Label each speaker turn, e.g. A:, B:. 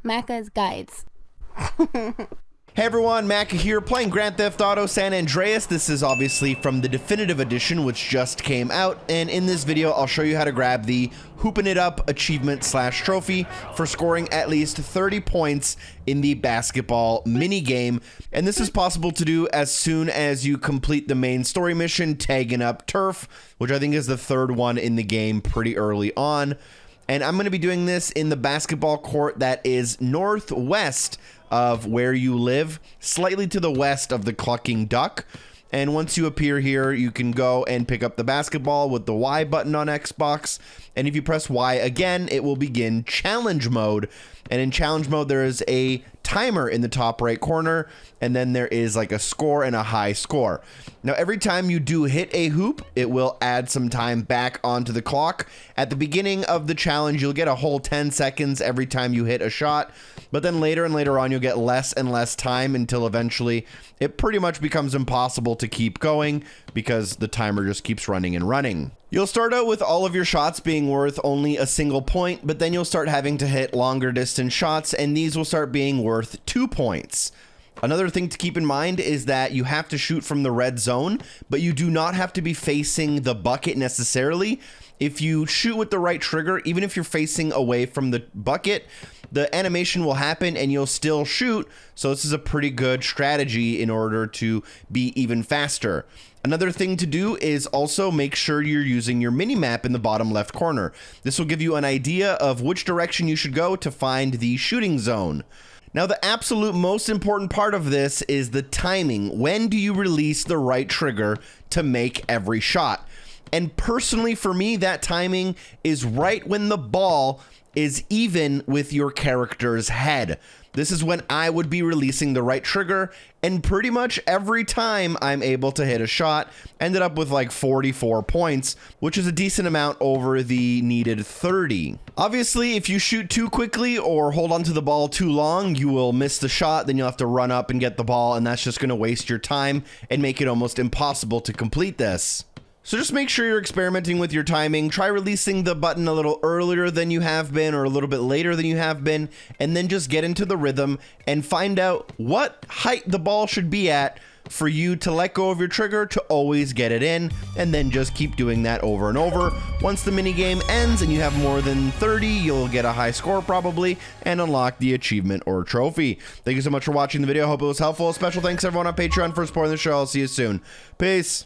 A: Macca's Guides.
B: Hey everyone, Macca here, playing Grand Theft Auto San Andreas. This is obviously from the Definitive Edition, which just came out, and in this video, I'll show you how to grab the Hoopin It Up Achievement / trophy for scoring at least 30 points in the basketball mini game. And this is possible to do as soon as you complete the main story mission, tagging up turf, which I think is the third one in the game pretty early on. And I'm going to be doing this in the basketball court that is northwest of where you live, slightly to the west of the Clucking Duck. And once you appear here, you can go and pick up the basketball with the Y button on Xbox. And if you press Y again, it will begin challenge mode. And in challenge mode, there is a timer in the top right corner, and then there is like a score and a high score. Now, every time you do hit a hoop, it will add some time back onto the clock. At the beginning of the challenge, you'll get a whole 10 seconds every time you hit a shot, but then later and later on, you'll get less and less time until eventually it pretty much becomes impossible to keep going because the timer just keeps running and running. You'll start out with all of your shots being worth only a single point, but then you'll start having to hit longer distance shots, and these will start being worth 2 points. Another thing to keep in mind is that you have to shoot from the red zone, but you do not have to be facing the bucket necessarily. If you shoot with the right trigger, even if you're facing away from the bucket, the animation will happen and you'll still shoot. So this is a pretty good strategy in order to be even faster. Another thing to do is also make sure you're using your mini map in the bottom left corner. This will give you an idea of which direction you should go to find the shooting zone. Now, the absolute most important part of this is the timing. When do you release the right trigger to make every shot? And personally, for me, that timing is right when the ball is even with your character's head. This is when I would be releasing the right trigger, and pretty much every time I'm able to hit a shot, ended up with like 44 points, which is a decent amount over the needed 30. Obviously, if you shoot too quickly or hold onto the ball too long, you will miss the shot, then you'll have to run up and get the ball, and that's just going to waste your time and make it almost impossible to complete this. So just make sure you're experimenting with your timing. Try releasing the button a little earlier than you have been or a little bit later than you have been, and then just get into the rhythm and find out what height the ball should be at for you to let go of your trigger to always get it in, and then just keep doing that over and over. Once the mini game ends and you have more than 30, you'll get a high score probably and unlock the achievement or trophy. Thank you so much for watching the video. Hope it was helpful. Special thanks everyone on Patreon for supporting the show. I'll see you soon. Peace.